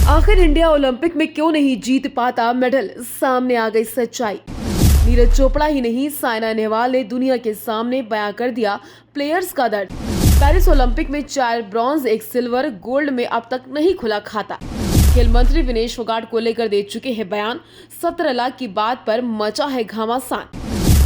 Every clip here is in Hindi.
आखिर इंडिया ओलंपिक में क्यों नहीं जीत पाता मेडल? सामने आ गई सच्चाई। नीरज चोपड़ा ही नहीं, साइना नेहवाल ने दुनिया के सामने बयां कर दिया प्लेयर्स का दर्द। पेरिस ओलंपिक में 4 ब्रॉन्ज, 1 सिल्वर, गोल्ड में अब तक नहीं खुला खाता। खेल मंत्री विनेश फोगाट को लेकर दे चुके हैं बयान। 17 लाख की बात पर मचा है घमासान।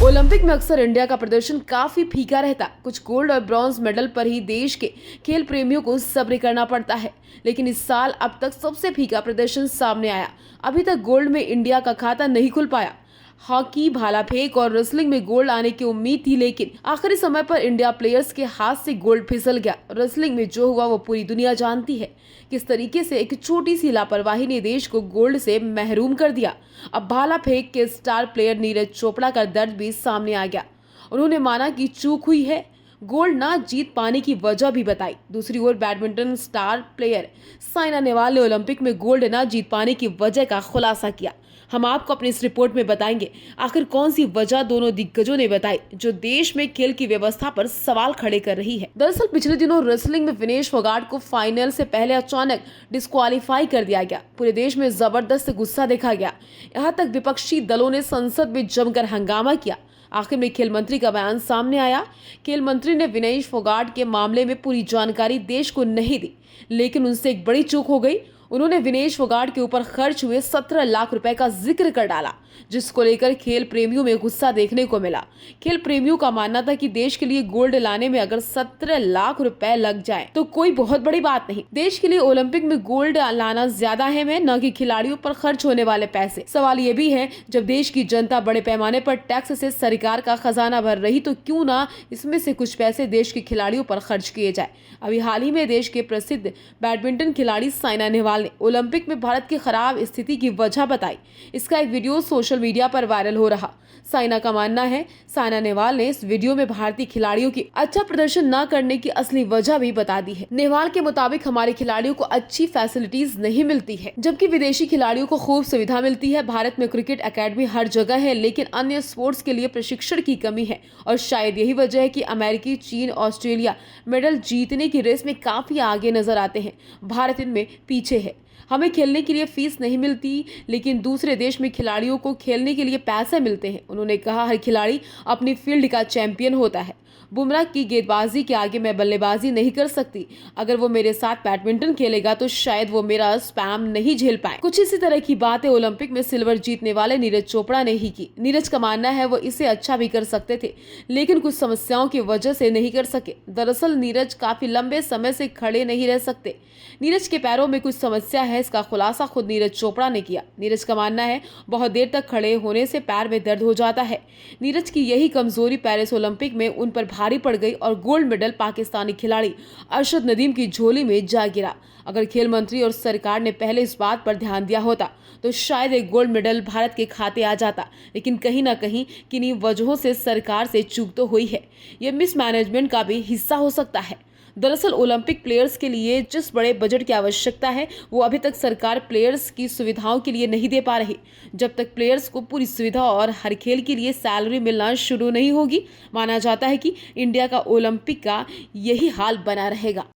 ओलंपिक में अक्सर इंडिया का प्रदर्शन काफी फीका रहता। कुछ गोल्ड और ब्रॉन्ज मेडल पर ही देश के खेल प्रेमियों को सब्र करना पड़ता है, लेकिन इस साल अब तक सबसे फीका प्रदर्शन सामने आया। अभी तक गोल्ड में इंडिया का खाता नहीं खुल पाया। हॉकी, भाला फेंक और रेसलिंग में गोल्ड आने की उम्मीद थी, लेकिन आखिरी समय पर इंडिया प्लेयर्स के हाथ से गोल्ड फिसल गया। रेसलिंग में जो हुआ वो पूरी दुनिया जानती है। किस तरीके से एक छोटी सी लापरवाही ने देश को गोल्ड से महरूम कर दिया। अब भाला फेंक के स्टार प्लेयर नीरज चोपड़ा का दर्द भी सामने आ गया। उन्होंने माना कि चूक हुई है, गोल्ड ना जीत पाने की वजह भी बताई। दूसरी ओर badminton star player Saina Nehwal ने ओलंपिक में गोल्ड ना जीत पाने की वजह का खुलासा किया। हम आपको अपनी इस रिपोर्ट में बताएंगे आखिर कौन सी वजह दोनों दिग्गजों ने बताई जो देश में खेल की व्यवस्था पर सवाल खड़े कर रही है। दरअसल पिछले दिनों रेसलिंग में विनेश फोगाट को फाइनल से पहले अचानक डिस्क्वालीफाई कर दिया गया। पूरे देश में जबरदस्त गुस्सा देखा गया। यहाँ तक विपक्षी दलों ने संसद में जमकर हंगामा किया। आखिर में खेल मंत्री का बयान सामने आया। खेल मंत्री ने विनेश फोगाट के मामले में पूरी जानकारी देश को नहीं दी, लेकिन उनसे एक बड़ी चूक हो गई। उन्होंने विनेश फोगाट के ऊपर खर्च हुए 17 लाख रुपए का जिक्र कर डाला, जिसको लेकर खेल प्रेमियों में गुस्सा देखने को मिला। खेल प्रेमियों का मानना था कि देश के लिए गोल्ड लाने में अगर 17 लाख रुपए लग जाए तो कोई बहुत बड़ी बात नहीं। देश के लिए ओलंपिक में गोल्ड लाना ज्यादा अहम है, न कि खिलाड़ियों पर खर्च होने वाले पैसे। सवाल ये भी है, जब देश की जनता बड़े पैमाने पर टैक्स से सरकार का खजाना भर रही तो क्यों ना इसमें से कुछ पैसे देश के खिलाड़ियों पर खर्च किए जाए। अभी हाल ही में देश के प्रसिद्ध बैडमिंटन खिलाड़ी साइना नेहवाल ने ओलंपिक में भारत की खराब स्थिति की वजह बताई। इसका एक वीडियो सोशल मीडिया पर वायरल हो रहा। साइना का मानना है, साइना नेहवाल ने इस वीडियो में भारतीय खिलाड़ियों की अच्छा प्रदर्शन न करने की असली वजह भी बता दी है। नेहवाल के मुताबिक हमारे खिलाड़ियों को अच्छी फैसिलिटीज नहीं मिलती है, जबकि विदेशी खिलाड़ियों को खूब सुविधा मिलती है। भारत में क्रिकेट एकेडमी हर जगह है, लेकिन अन्य स्पोर्ट्स के लिए प्रशिक्षण की कमी है, और शायद यही वजह है कि अमेरिकी, चीन, ऑस्ट्रेलिया मेडल जीतने की रेस में काफी आगे नजर आते हैं। भारत इनमें पीछे है। हमें खेलने के लिए फीस नहीं मिलती, लेकिन दूसरे देश में खिलाड़ियों को खेलने के लिए पैसे मिलते हैं। उन्होंने कहा, हर खिलाड़ी अपनी फील्ड का चैंपियन होता है। बुमराह की गेंदबाजी के आगे मैं बल्लेबाजी नहीं कर सकती। अगर वो मेरे साथ बैडमिंटन खेलेगा तो शायद वो मेरा स्पैम नहीं झेल पाए। कुछ इसी तरह की बातें ओलंपिक में सिल्वर जीतने वाले नीरज चोपड़ा ने ही की। नीरज का मानना है वो इसे अच्छा भी कर सकते थे, लेकिन कुछ समस्याओं की वजह से नहीं कर सके। दरअसल नीरज काफी लंबे समय से खड़े नहीं रह सकते। नीरज के पैरों में कुछ समस्या है, इसका खुलासा खुद नीरज चोपड़ा ने किया। नीरज का मानना है बहुत देर तक खड़े होने से पैर में दर्द हो जाता है। नीरज की यही कमजोरी पेरिस ओलंपिक में उन पर भारी पड़ गई और गोल्ड मेडल पाकिस्तानी खिलाड़ी अरशद नदीम की झोली में जा गिरा। अगर खेल मंत्री और सरकार ने पहले इस बात पर ध्यान दिया होता तो शायद एक गोल्ड मेडल भारत के खाते आ जाता, लेकिन कहीं ना कहीं किन्हीं वजहों से सरकार से चूक तो हुई है। यह मिसमैनेजमेंट का भी हिस्सा हो सकता है। दरअसल ओलंपिक प्लेयर्स के लिए जिस बड़े बजट की आवश्यकता है वो अभी तक सरकार प्लेयर्स की सुविधाओं के लिए नहीं दे पा रही। जब तक प्लेयर्स को पूरी सुविधा और हर खेल के लिए सैलरी मिलना शुरू नहीं होगी, माना जाता है कि इंडिया का ओलंपिक का यही हाल बना रहेगा।